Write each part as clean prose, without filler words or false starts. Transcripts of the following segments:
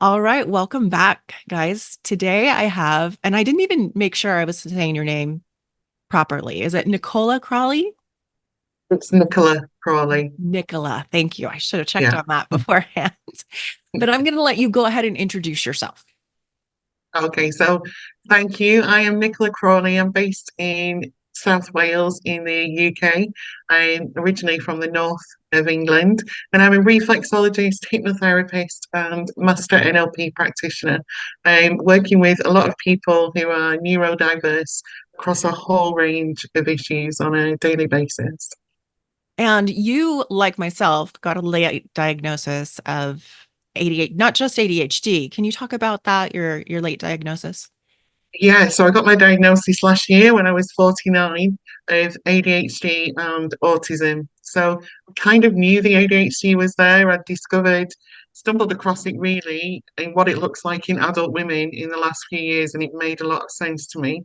All right, welcome back, guys. Today I have, and I didn't even make sure I was saying your name properly. Is it Nicola Crawley? It's Nicola Crawley. Nicola, thank you. I should have checked Yeah. on that beforehand. But I'm going to let you go ahead and introduce yourself. Okay, so thank you. I am Nicola Crawley. I'm based in South Wales in the UK. I'm originally from the north of England, and I'm a reflexologist, hypnotherapist, and master NLP practitioner. I'm working with a lot of people who are neurodiverse across a whole range of issues on a daily basis. And you, like myself, got a late diagnosis of ADHD, not just ADHD. Can you talk about that, your late diagnosis? Yeah, so I got my diagnosis last year when I was 49 of ADHD and autism. So I kind of knew the ADHD was there. I'd stumbled across it really in what it looks like in adult women in the last few years, and it made a lot of sense to me.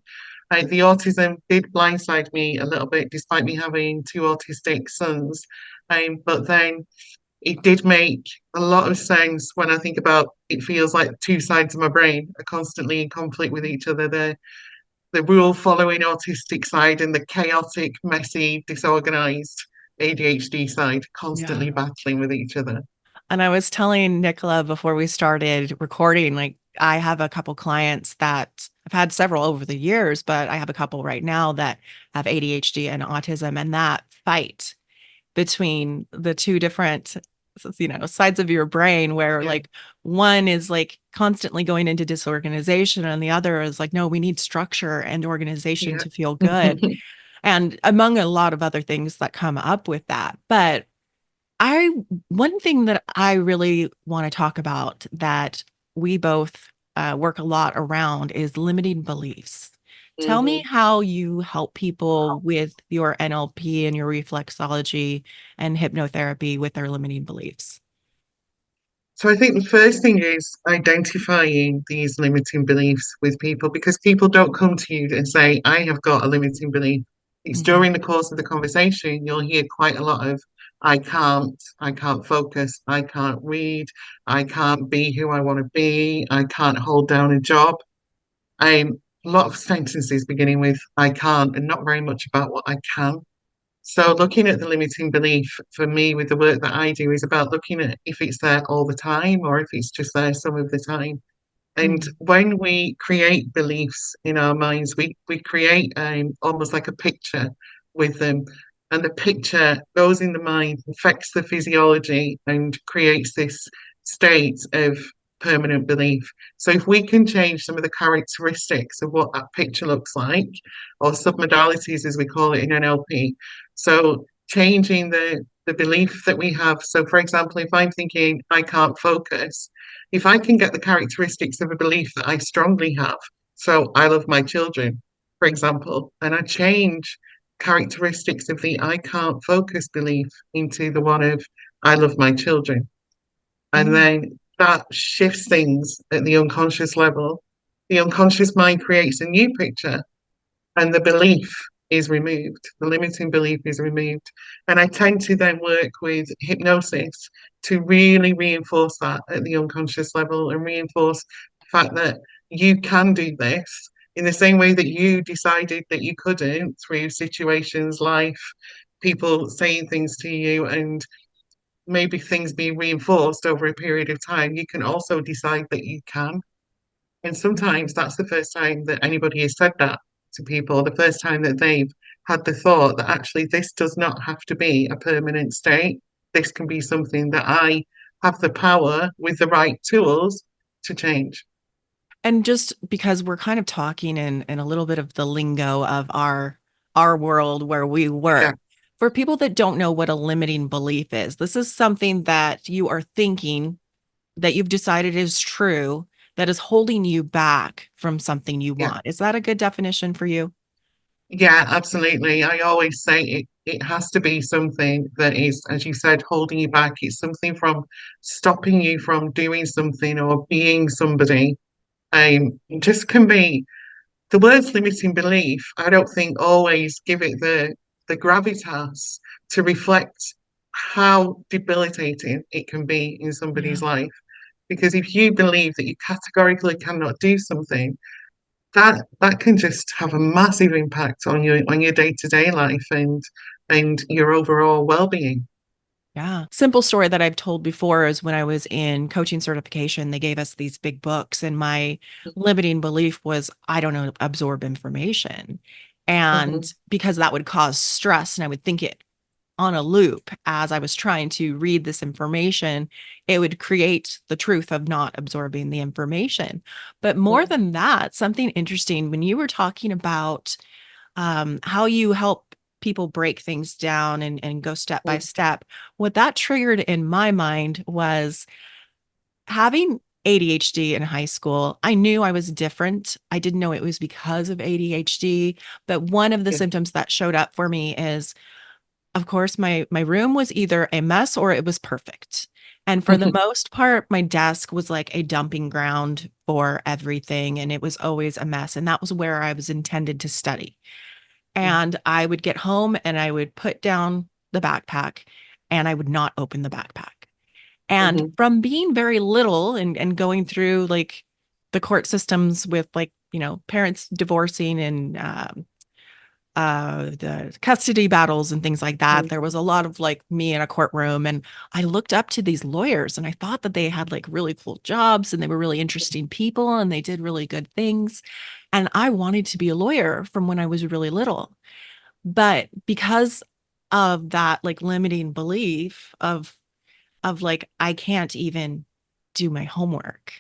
The autism did blindside me a little bit, despite me having two autistic sons. But then it did make a lot of sense when I think about it feels like two sides of my brain are constantly in conflict with each other. The rule following autistic side and the chaotic, messy, disorganized ADHD side Yeah. constantly battling with each other. And I was telling Nicola before we started recording, like I have a couple clients that I've had several over the years, but I have a couple right now that have ADHD and autism, and that fight between the two different, sides of your brain where Yeah, like one is like constantly going into disorganization and the other is like, no, we need structure and organization yeah. to feel good. And among a lot of other things that come up with that. But I one thing that I really want to talk about that we both work a lot around is limiting beliefs. Tell me Mhm. how you help people with your NLP and your reflexology and hypnotherapy with their limiting beliefs. So I think the first thing is identifying these limiting beliefs with people because people don't come to you and say, I have got a limiting belief. It's Mhm. during the course of the conversation, you'll hear quite a lot of, I can't focus, I can't read, I can't be who I want to be, I can't hold down a job. A lot of sentences beginning with I can't and not very much about what I can. So looking at the limiting belief for me with the work that I do is about looking at if it's there all the time or if it's just there some of the time. And Mhm. when we create beliefs in our minds, we create almost like a picture with them. And the picture goes in the mind, affects the physiology, and creates this state of permanent belief. So if we can change some of the characteristics of what that picture looks like, or submodalities as we call it in NLP, so changing the belief that we have. So for example, if I'm thinking I can't focus, if I can get the characteristics of a belief that I strongly have, so I love my children, for example, and I change characteristics of the I can't focus belief into the one of I love my children. And Mhm. then that shifts things at the unconscious level. The unconscious mind creates a new picture and the belief is removed. The limiting belief is removed. And I tend to then work with hypnosis to really reinforce that at the unconscious level and reinforce the fact that you can do this in the same way that you decided that you couldn't through situations, life, people saying things to you, and maybe things being reinforced over a period of time. You can also decide that you can. And sometimes that's the first time that anybody has said that to people, the first time that they've had the thought that actually this does not have to be a permanent state. This can be something that I have the power with the right tools to change. And just because we're kind of talking in a little bit of the lingo of our world where we Yeah, work, for people that don't know what a limiting belief is, this is something that you are thinking that you've decided is true that is holding you back from something you yeah, want. Is that a good definition for you? yeah, absolutely. I always say it has to be something that is, as you said, holding you back. It's something from stopping you from doing something or being somebody. It just can be the words limiting belief, I don't think always give it the gravitas to reflect how debilitating it can be in somebody's Yeah. life. Because if you believe that you categorically cannot do something, that can just have a massive impact on your day-to-day life and your overall well-being. Yeah. Simple story that I've told before is when I was in coaching certification, they gave us these big books, and my limiting belief was I don't know, absorb information. And Hmm. because that would cause stress, and I would think it on a loop as I was trying to read this information, it would create the truth of not absorbing the information. But more than that, something interesting when you were talking about how you help people break things down and go step by step. What that triggered in my mind was having ADHD in high school. I knew I was different. I didn't know it was because of ADHD, but one of the Yeah. symptoms that showed up for me is, of course, my room was either a mess or it was perfect. And for the Hmm. most part, my desk was like a dumping ground for everything, and it was always a mess. And that was where I was intended to study. And I would get home and I would put down the backpack and I would not open the backpack. And Hmm. from being very little and going through like the court systems with like, parents divorcing and the custody battles and things like that, there was a lot of like me in a courtroom. And I looked up to these lawyers and I thought that they had like really cool jobs and they were really interesting people and they did really good things. And I wanted to be a lawyer from when I was really little. But because of that like limiting belief of like I can't even do my homework.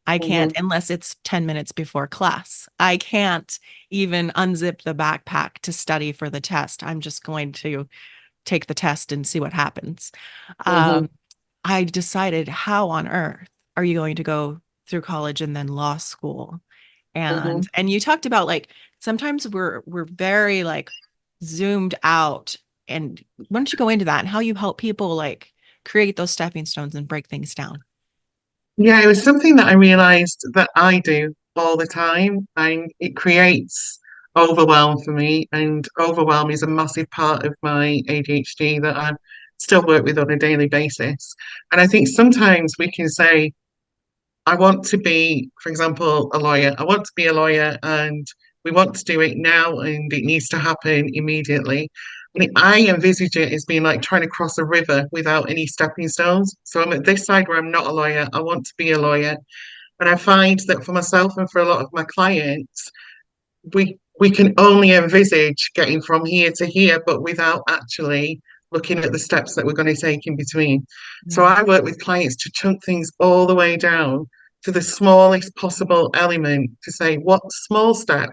I can't Hmm. unless it's 10 minutes before class. I can't even unzip the backpack to study for the test. I'm just going to take the test and see what happens. Hmm. Um, I decided, how on earth are you going to go through college and then law school? Hmm. And you talked about like sometimes we're very like zoomed out. And why don't you go into that and how you help people like create those stepping stones and break things down? Yeah, it was something that I realized that I do all the time, and it creates overwhelm for me. And overwhelm is a massive part of my ADHD that I still work with on a daily basis. And I think sometimes we can say, I want to be, for example, a lawyer. I want to be a lawyer and we want to do it now and it needs to happen immediately. I envisage it as being like trying to cross a river without any stepping stones. So I'm at this side where I'm not a lawyer. I want to be a lawyer. And I find that for myself and for a lot of my clients, we can only envisage getting from here to here, but without actually looking at the steps that we're going to take in between. So Yeah. I work with clients to chunk things all the way down to the smallest possible element to say, what small step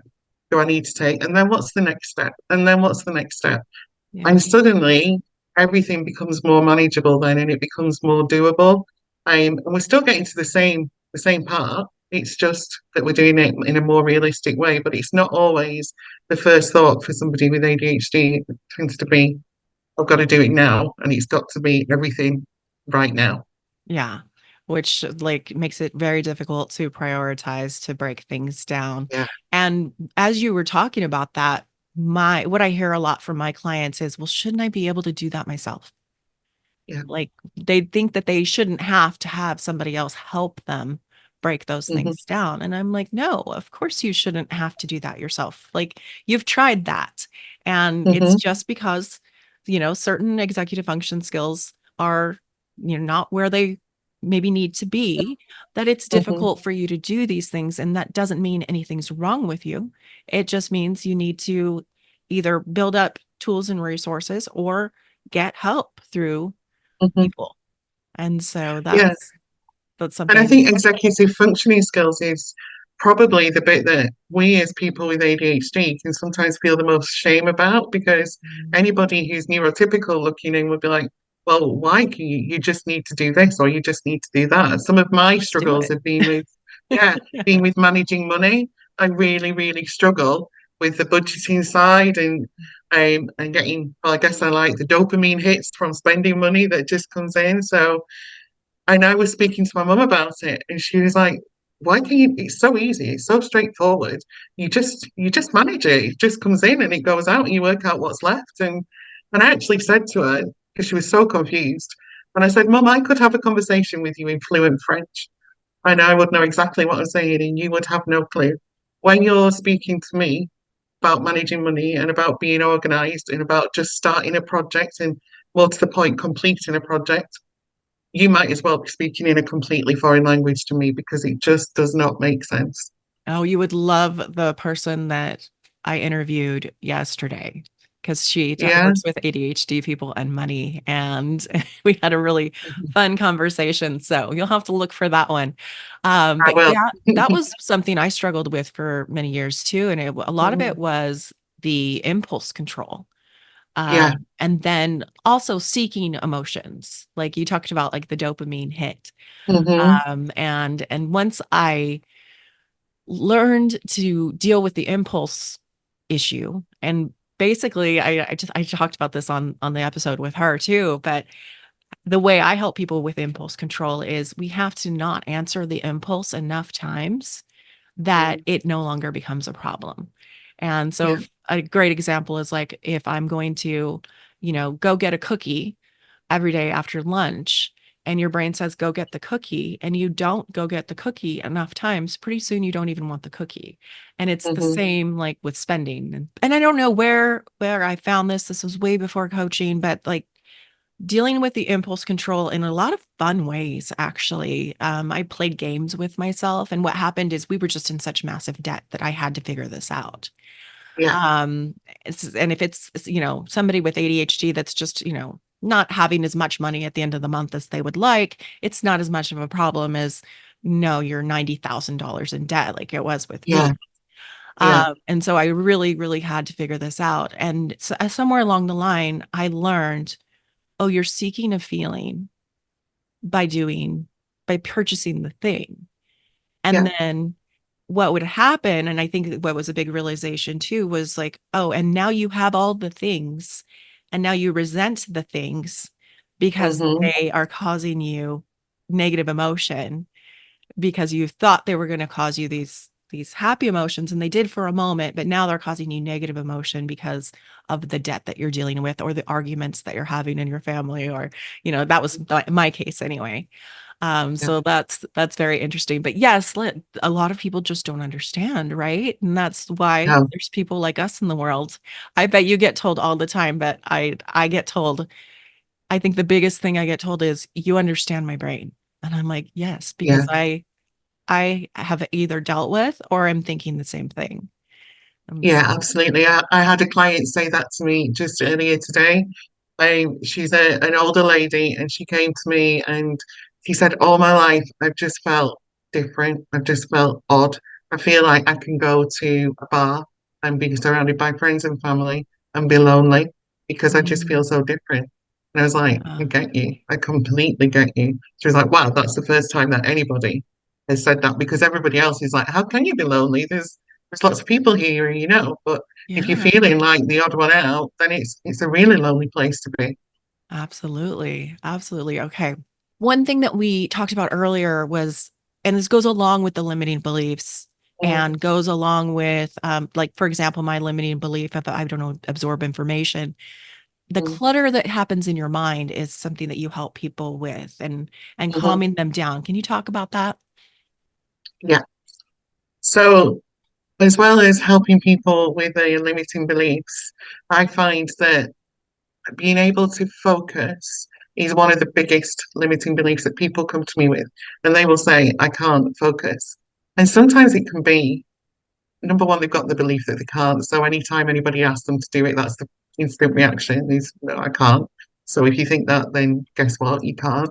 do I need to take? And then what's the next step? And then what's the next step? Yeah. And suddenly everything becomes more manageable then and it becomes more doable. And we're still getting to the same part. It's just that we're doing it in a more realistic way, but it's not always the first thought for somebody with ADHD. It tends to be, I've got to do it now, and it's got to be everything right now. Yeah. Which like makes it very difficult to prioritize to break things down. Yeah, And as you were talking about that, my what I hear a lot from my clients is, well, shouldn't I be able to do that myself? yeah. Like they think that they shouldn't have to have somebody else help them break those Hmm. things down. And I'm like, no, of course you shouldn't have to do that yourself. Like you've tried that. And it's Hmm. just because, certain executive function skills are, not where they maybe need to be, that it's Hmm. difficult for you to do these things. And that doesn't mean anything's wrong with you. It just means you need to either build up tools and resources or get help through Hmm. people. And so Yeah. that's And I something. think executive functioning skills is probably the bit that we as people with ADHD can sometimes feel the most shame about because anybody who's neurotypical looking in would be like, well, why can you just need to do this or you just need to do that. Some of my Just do struggles it. have been with, yeah, being with managing money. I really, really struggle with the budgeting side and getting, well, I guess I like the dopamine hits from spending money that just comes in. So and I was speaking to my mum about it, and she was like, "Why can you? It's so easy. It's so straightforward. You just manage it. It just comes in and it goes out, and you work out what's left." And I actually said to her because she was so confused, and I said, "Mum, I could have a conversation with you in fluent French. and I would know exactly what I'm saying, and you would have no clue. When you're speaking to me about managing money and about being organized and about just starting a project and, more to the point, completing a project, you might as well be speaking in a completely foreign language to me because it just does not make sense. Oh, you would love the person that I interviewed yesterday because Yeah, works with ADHD people and money. And we had a really fun conversation. So you'll have to look for that one. I But will. yeah, that was something I struggled with for many years too. And a lot of it was the impulse control. Yeah. And then also seeking emotions, like you talked about, like the dopamine hit. Hmm. And once I learned to deal with the impulse issue, and basically I talked about this on the episode with her too, but the way I help people with impulse control is we have to not answer the impulse enough times that Mm. it no longer becomes a problem. And so Yeah. a great example is like if I'm going to, go get a cookie every day after lunch, and your brain says go get the cookie, and you don't go get the cookie enough times, pretty soon you don't even want the cookie. And it's the Hmm. same like with spending. And I don't know where I found this was way before coaching, but like dealing with the impulse control in a lot of fun ways, actually. I played games with myself, and what happened is we were just in such massive debt that I had to figure this out. Yeah. Um, and if it's, somebody with ADHD that's just, not having as much money at the end of the month as they would like, it's not as much of a problem as, no, you're $90,000 in debt, like it was with Yeah. me. Yeah. And so I really, really had to figure this out. And so, somewhere along the line, I learned, oh, you're seeking a feeling by by purchasing the thing. And Yeah. then what would happen, and I think what was a big realization too, was like, oh, and now you have all the things, and now you resent the things because Hmm. they are causing you negative emotion because you thought they were going to cause you these happy emotions, and they did for a moment, but now they're causing you negative emotion because of the debt that you're dealing with or the arguments that you're having in your family, or that was my case anyway. Yeah. So that's very interesting. But yes, a lot of people just don't understand, right? And that's why No. there's people like us in the world. I bet you get told all the time, but I get told, I think the biggest thing I get told is you understand my brain. And I'm like, yes, because Yeah. I have either dealt with or I'm thinking the same thing. Yeah, absolutely. I had a client say that to me just earlier today. She's an older lady, and she came to me and she said, all my life, I've just felt different. I've just felt odd. I feel like I can go to a bar and be surrounded by friends and family and be lonely because I just feel Mm, so different. And I was like, I yeah, get you. I completely get you. She was like, wow, that's the first time that anybody has said that, because everybody else is like, how can you be lonely? There's lots of people here, but if you're yeah, feeling like the odd one out, then it's a really lonely place to be. absolutely. Absolutely. Okay. One thing that we talked about earlier was, and this goes along with the limiting beliefs Mm, and goes along with, like, for example, my limiting belief, if I don't know, absorb information, the mm, clutter that happens in your mind is something that you help people with, and mhm. calming them down. Can you talk about that? Yeah. So, as well as helping people with their limiting beliefs, I find that being able to focus is one of the biggest limiting beliefs that people come to me with. And they will say, I can't focus. And sometimes it can be, number one, they've got the belief that they can't. So anytime anybody asks them to do it, that's the instant reaction is, no, I can't. So if you think that, then guess what? You can't.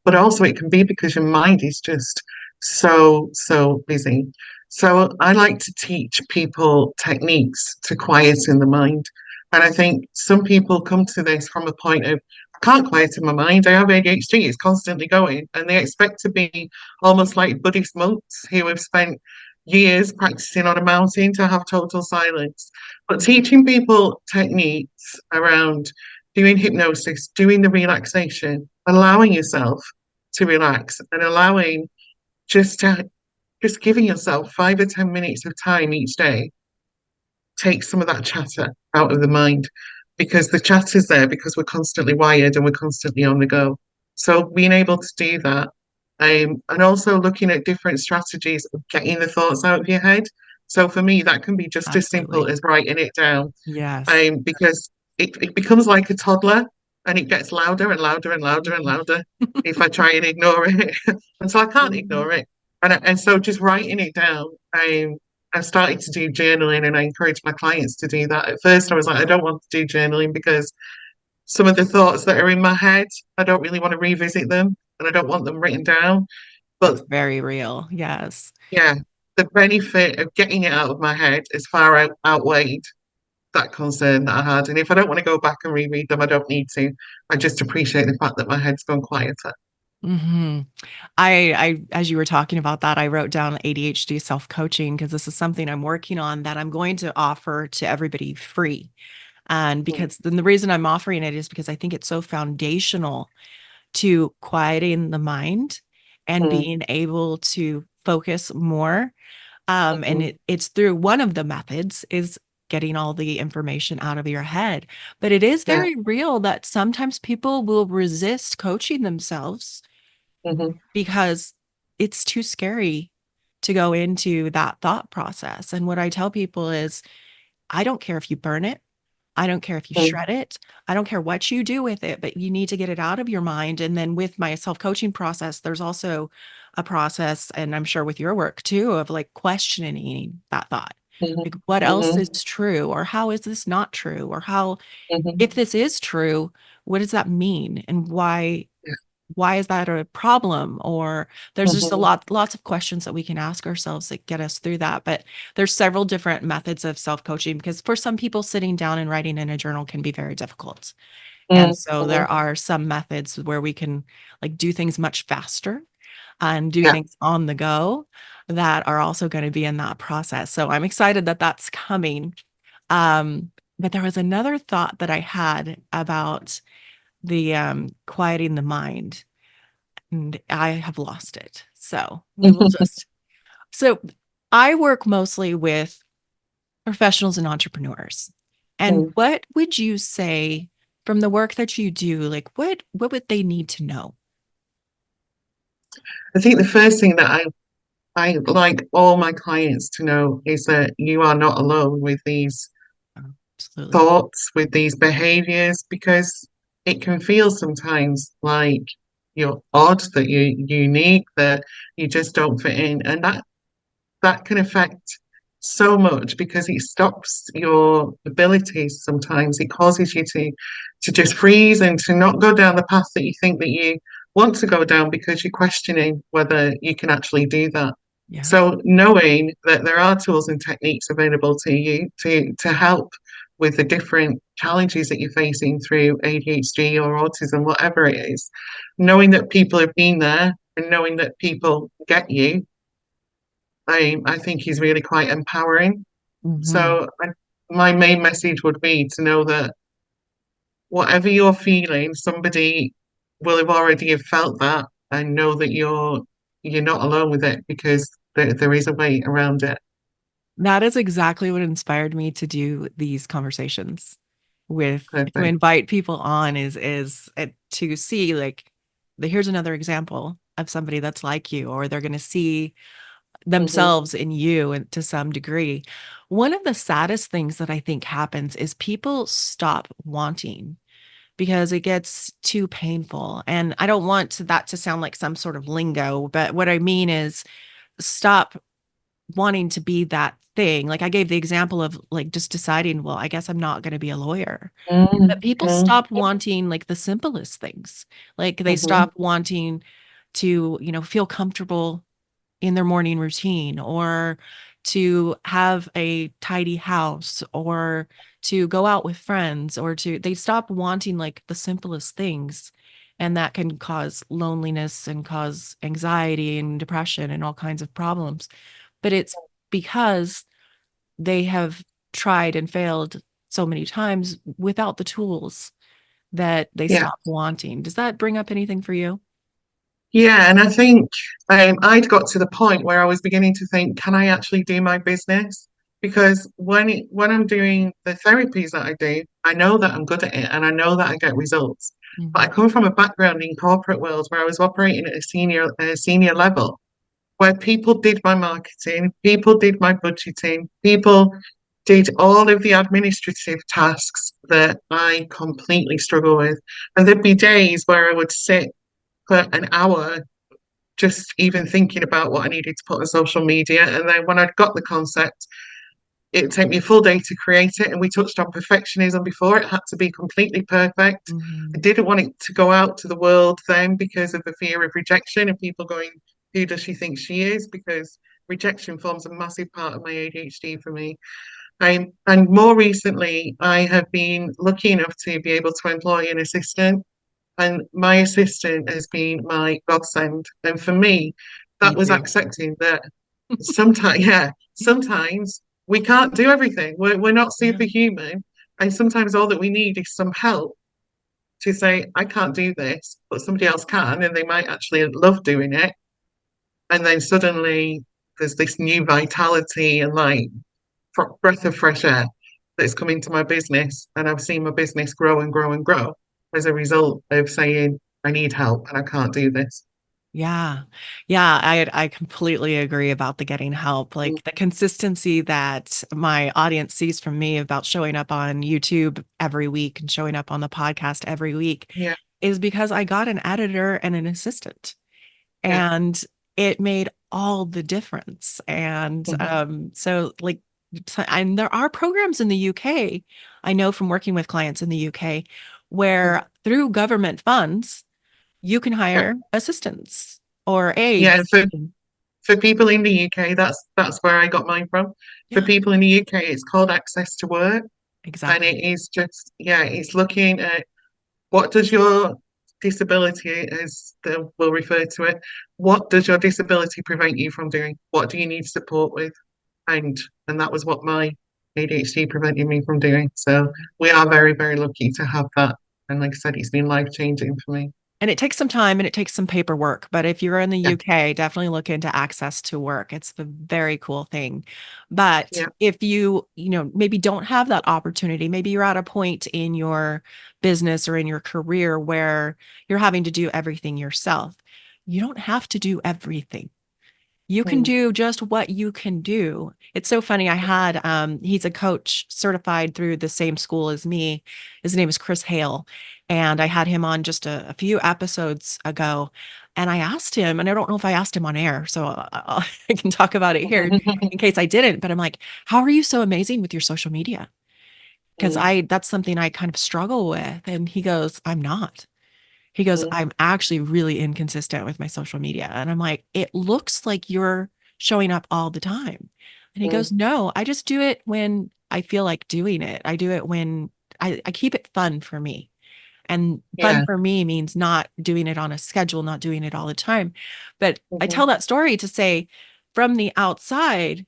But also it can be because your mind is just so busy. So I like to teach people techniques to quieten the mind. And I think some people come to this from a point of, I can't quieten my mind. I have ADHD, it's constantly going. And they expect to be almost like Buddhist monks who have spent years practicing on a mountain to have total silence. But teaching people techniques around doing hypnosis, doing the relaxation, allowing yourself to relax and allowing just to just giving yourself 5 or 10 minutes of time each day takes some of that chatter out of the mind, because the chatter's there because we're constantly wired and we're constantly on the go. So being able to do that And also looking at different strategies of getting the thoughts out of your head. So for me, that can be just as simple Absolutely. as writing it down, Yes. because it becomes like a toddler and it gets louder and louder and louder and Mhm. louder if I try and ignore it. And so I can't Mhm. ignore it. And so just writing it down, I started to do journaling and I encourage my clients to do that. At first, I was like, I don't want to do journaling because some of the thoughts that are in my head, I don't really want to revisit them and I don't want them written down. But That's very real. Yes. yeah, the benefit of getting it out of my head is far outweighed that concern that I had. And if I don't want to go back and reread them, I don't need to. I just appreciate the fact that my head's gone quieter. hmm I, as you were talking about that, I wrote down ADHD self-coaching because this is something I'm working on that I'm going to offer to everybody free. And Mm, because then the reason I'm offering it is because I think it's so foundational to quieting the mind and mm, being able to focus more. And mhm. it's through one of the methods is getting all the information out of your head. But it is Yeah. very real that sometimes people will resist coaching themselves Hmm. because it's too scary to go into that thought process. And what I tell people is, I don't care if you burn it. I don't care if you Mm, shred it. I don't care what you do with it, but you need to get it out of your mind. And then with my self-coaching process, there's also a process, and I'm sure with your work too, of like questioning that thought. mhm, Like, what else mhm, is true? Or how is this not true? Or how, mhm. if this is true, what does that mean? And Yeah. why is that a problem? Or there's just Mhm, lots of questions that we can ask ourselves that get us through that. But there's several different methods of self-coaching because for some people, sitting down and writing in a journal can be very difficult. And mm, so mhm. there are some methods where we can like do things much faster and do Yeah. things on the go that are also going to be in that process. So I'm excited that that's coming. But there was another thought that I had about the quieting the mind, and I have lost it. So we will just. So I work mostly with professionals and entrepreneurs. And Mm. what would you say from the work that you do, like what would they need to know? I think the first thing that I like all my clients to know is that you are not alone with these Absolutely. thoughts, with these behaviors, because it can feel sometimes like you're odd, that you're unique, that you just don't fit in. And that can affect so much because it stops your abilities sometimes. It causes you to just freeze and to not go down the path that you think that you want to go down because you're questioning whether you can actually do that. Yeah. So knowing that there are tools and techniques available to you to help with the different challenges that you're facing through ADHD or autism, whatever it is, knowing that people have been there and knowing that people get you, I think is really quite empowering. hmm So my main message would be to know that whatever you're feeling, somebody will have already have felt that and know that you're not alone with it because there is a way around it. That is exactly what inspired me to do these conversations with to Perfect. invite people on is to see like here's another example of somebody that's like you, or they're going to see Hmm. themselves in you and to some degree. One of the saddest things that I think happens is people stop wanting because it gets too painful. And I don't want that to sound like some sort of lingo, but what I mean is stop wanting to be that thing. Like I gave the example of like just deciding, well, I guess I'm not going to be a lawyer. But people Mm-hmm. stop wanting like the simplest things. Like they Hmm. stop wanting to, feel comfortable in their morning routine, or to have a tidy house, or to go out with friends, or to they stop wanting like the simplest things, and that can cause loneliness and cause anxiety and depression and all kinds of problems. But it's because they have tried and failed so many times without the tools that they Yeah. stop wanting. Does that bring up anything for you? Yeah, and I think I'd got to the point where I was beginning to think, can I actually do my business? Because when I'm doing the therapies that I do, I know that I'm good at it and I know that I get results. But I Mhm. come from a background in corporate world where I was operating at a senior level, where people did my marketing, people did my budgeting, people did all of the administrative tasks that I completely struggle with. And there'd be days where I would sit for an hour just even thinking about what I needed to put on social media. And then when I'd got the concept, it would take me a full day to create it. And we touched on perfectionism before. It had to be completely perfect. I Mhm. didn't want it to go out to the world then because of the fear of rejection and people going, who does she think she is? Because rejection forms a massive part of my ADHD for me. And more recently, I have been lucky enough to be able to employ an assistant, and my assistant has been my godsend. And for me, Me that was too. accepting that sometimes, yeah, sometimes we can't do everything. We're not Yeah. superhuman. And sometimes all that we need is some help to say, I can't do this, but somebody else can, and they might actually love doing it. And then suddenly there's this new vitality and like breath of fresh air that's come into my business. And I've seen my business grow and grow and grow as a result of saying, I need help and I can't do this. Yeah. Yeah, I completely agree about the getting help. Mm, Like the consistency that my audience sees from me about showing up on YouTube every week and showing up on the podcast every week yeah, is because I got an editor and an assistant. yeah. And it made all the difference. And Mhm, so like and there are programs in the UK, I know from working with clients in the UK, mhm, where through government funds you can yeah. hire assistants or Yeah, aides. for people in the UK, that's where I got mine from. For Yeah, people in the UK, it's called Access to Work. And exactly. it is just, yeah, it's looking at what does your disability, as they will refer to it, what does your disability prevent you from doing? What do you need support with? And and that was what my ADHD prevented me from doing. So we are very, very lucky to have that. And like I said, it's been life changing for me. And it takes some time and it takes some paperwork, but if you're in the Yeah, UK, definitely look into access to work. It's the very cool thing. But yeah, if you maybe don't have that opportunity, maybe you're at a point in your business or in your career where you're having to do everything yourself. You don't have to do everything. You can mm, do just what you can do. It's so funny. He's a coach certified through the same school as me. His name is Chris Hale. And I had him on just a few episodes ago. And I asked him, and I don't know if I asked him on air, so I can talk about it here in case I didn't. But I'm like, how are you so amazing with your social media? Because mm, that's something I kind of struggle with. And he goes, I'm not. He goes, mm, I'm actually really inconsistent with my social media. And I'm like, it looks like you're showing up all the time. And he goes, mm. no, I just do it when I feel like doing it. I do it when I keep it fun for me. And fun Yeah. for me means not doing it on a schedule, not doing it all the time. But I Mhm, tell that story to say from the outside,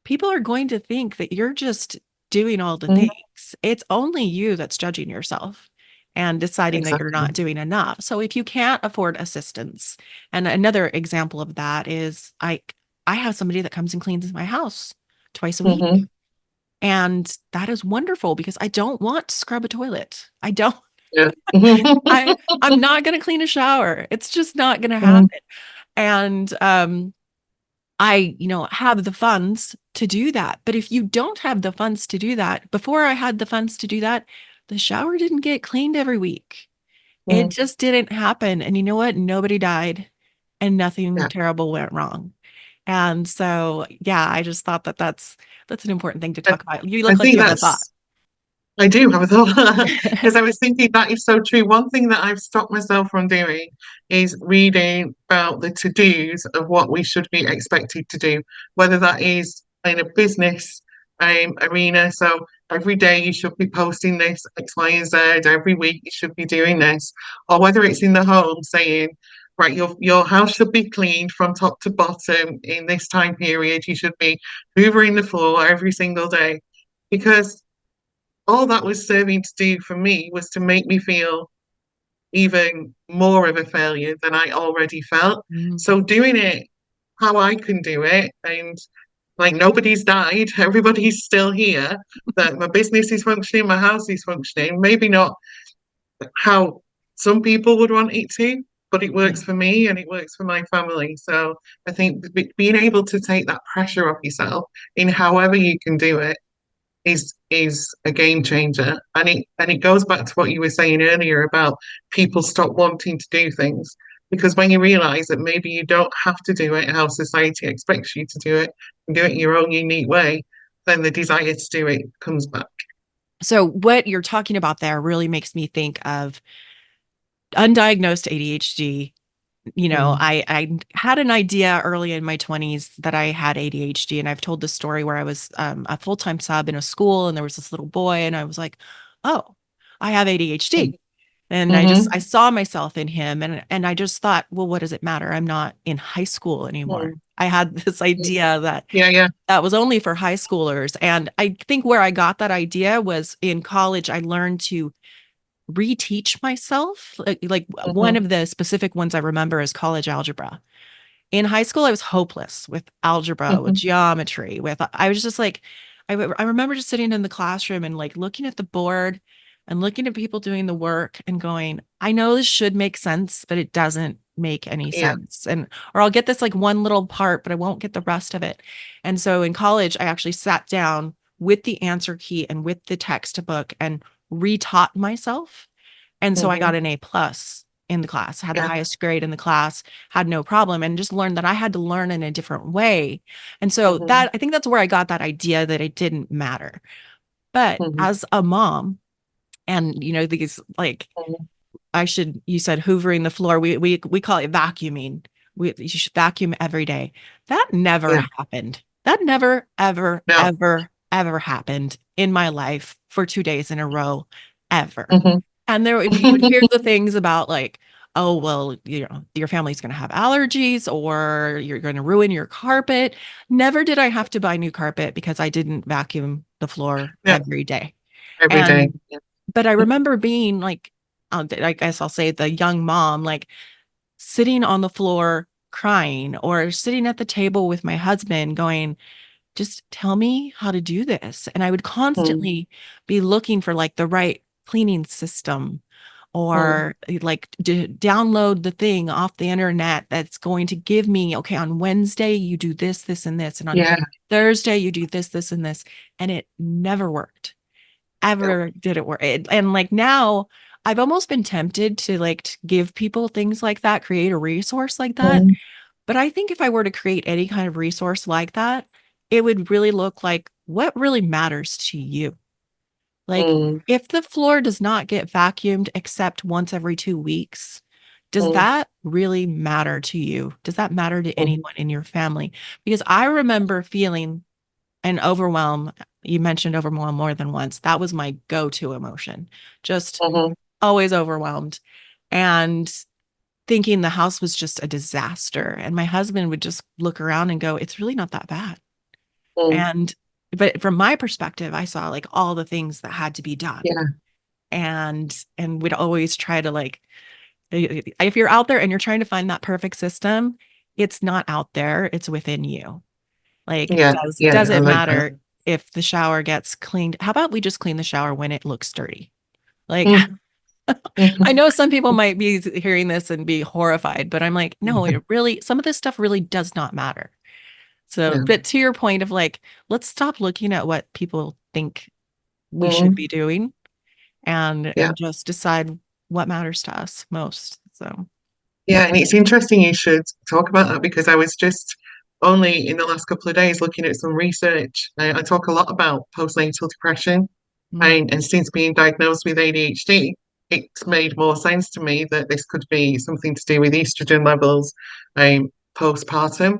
people are going to think that you're just doing all the mhm. things. It's only you that's judging yourself and deciding that you're Exactly. not doing enough. So if you can't afford assistance, and another example of that is I have somebody that comes and cleans my house twice a week. Mhm. And that is wonderful because I don't want to scrub a toilet. I don't Yeah. I'm not going to clean a shower. It's just not going to Mhm, happen. And I have the funds to do that. But if you don't have the funds to do that, before I had the funds to do that, the shower didn't get cleaned every week. It mhm. just didn't happen. And you know what? Nobody died and nothing Yeah. terrible went wrong. And so, yeah, I just thought that that's an important thing to I, talk about. You I look like think you have a thought. that's I do have a thought because I was thinking that is so true. One thing that I've stopped myself from doing is reading about the to-dos of what we should be expected to do, whether that is in a business arena. So every day you should be posting this X, Y, and Z. Every week you should be doing this, or whether it's in the home saying, right, your house should be cleaned from top to bottom in this time period. You should be hoovering the floor every single day because all that was serving to do for me was to make me feel even more of a failure than I already felt. Mhm. So doing it how I can do it, and like nobody's died, everybody's still here, that my business is functioning, my house is functioning, maybe not how some people would want it to, but it Right. works for me and it works for my family. So I think being able to take that pressure off yourself in however you can do it is a game changer. And it goes back to what you were saying earlier about people stop wanting to do things. Because when you realize that maybe you don't have to do it how society expects you to do it, and do it in your own unique way, then the desire to do it comes back. So what you're talking about there really makes me think of undiagnosed ADHD. You know, Mm, I had an idea early in my 20s that I had ADHD, and I've told the story where I was a full-time sub in a school, and there was this little boy, and I was like, "Oh, I have mm, ADHD." And mm-hmm, I saw myself in him, and I just thought, well, what does it matter? I'm not in high school anymore. mm. I had this idea that Yeah, yeah. that was only for high schoolers. And I think where I got that idea was in college. I learned to reteach myself. Like one Mm-hmm, of the specific ones I remember is college algebra. In high school, I was hopeless with algebra, with mm-hmm. geometry, with I was just like, I remember just sitting in the classroom and like looking at the board and looking at people doing the work and going, I know this should make sense, but it doesn't make any Yeah. sense. And or I'll get this like one little part, but I won't get the rest of it. And so in college, I actually sat down with the answer key and with the textbook and retaught myself. And so I Mm-hmm. got an A plus in the class, had the Yeah. highest grade in the class, had no problem, and just learned that I had to learn in a different way. And so Mm-hmm. that I think that's where I got that idea that it didn't matter. But Mm-hmm. as a mom, and these like I should you said hoovering the floor. We call it vacuuming. You should vacuum every day. That never Yeah. happened. That never, ever, No. ever, ever happened in my life for 2 days in a row, ever. Mm-hmm. And you would hear the things about like, oh, well, your family's going to have allergies or you're going to ruin your carpet. Never did I have to buy new carpet because I didn't vacuum the floor No. every day. Every day. And Yeah. but I remember being like, I guess I'll say the young mom, like sitting on the floor crying or sitting at the table with my husband going, just tell me how to do this. And I would Mm, constantly be looking for like the right cleaning system mm. or like download the thing off the internet that's going to give me, okay, on Wednesday, you do this, this, and this. And on Yeah. Thursday, you do this, this, and this. And it never worked No. ever did it work. And like now, I've almost been tempted to like to give people things like that, create a resource like that. Mm, But I think if I were to create any kind of resource like that, it would really look like what really matters to you. Like mm, if the floor does not get vacuumed except once every 2 weeks, does mm, that really matter to you? Does that matter to mm, anyone in your family? Because I remember feeling and overwhelm, you mentioned overwhelm more than once. That was my go-to emotion. Just mhm, always overwhelmed and thinking the house was just a disaster. And my husband would just look around and go, it's really not that bad. mm. And but from my perspective, I saw like all the things that had to be done. Yeah. And we'd always try to like if you're out there and you're trying to find that perfect system, it's not out there, it's within you. Like, Yeah. Yeah. does I it like that. matter if the shower gets cleaned? How about we just clean the shower when it looks dirty? Like, Mm, I mhm. know some people might be hearing this and be horrified, but I'm like, no, Yeah. it really, some of this stuff really does not matter. So, No. but to your point of like, let's stop looking at what people think we should Mm, be doing yeah. and just decide what matters to us most. So, Yeah. And it's interesting you should talk about that because I was just only in the last couple of days looking at some research. I talk a lot about postnatal depression, mm, and since being diagnosed with ADHD, it's made more sense to me that this could be something to do with estrogen levels postpartum.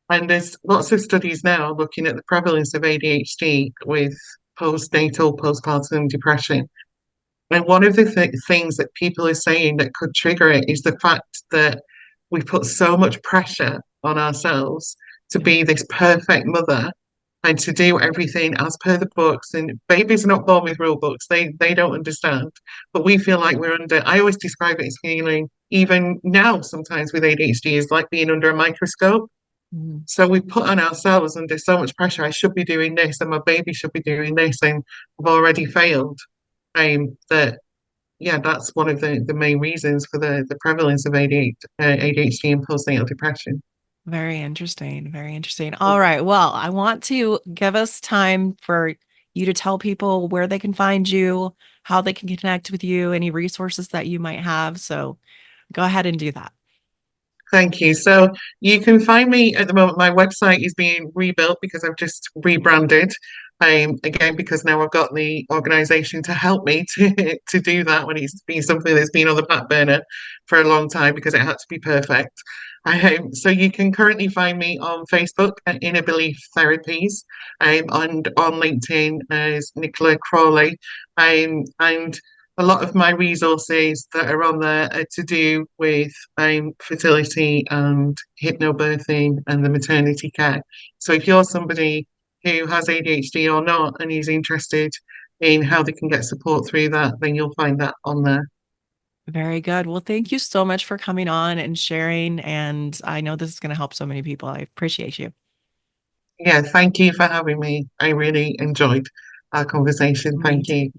And there's lots of studies now looking at the prevalence of ADHD with postpartum depression. And one of the things that people are saying that could trigger it is the fact that we put so much pressure on ourselves to yeah. be this perfect mother and to do everything as per the books. And babies are not born with rule books; they don't understand. But we feel like we're under. I always describe it as feeling, even now, sometimes with ADHD, is like being under a microscope. Mm, So we put on ourselves under so much pressure. I should be doing this, and my baby should be doing this, and I've already failed. That yeah, that's one of the main reasons for the prevalence of ADHD and postnatal depression. Very interesting. Very interesting. All right. Well, I want to give us time for you to tell people where they can find you, how they can connect with you, any resources that you might have. So go ahead and do that. Thank you. So you can find me at the moment. My website is being rebuilt because I've just rebranded. Again, because now I've got the organization to help me to do that when it's been something that's been on the back burner for a long time because it had to be perfect. So you can currently find me on Facebook at Inner Belief Therapies, and on LinkedIn as Nicola Crawley. And a lot of my resources that are on there are to do with fertility and hypnobirthing and the maternity care. So if you're somebody who has ADHD or not and is interested in how they can get support through that, then you'll find that on there. Very good. Well, thank you so much for coming on and sharing. And I know this is going to help so many people. I appreciate you. Yeah, thank you for having me. I really enjoyed our conversation. Me Thank too. you.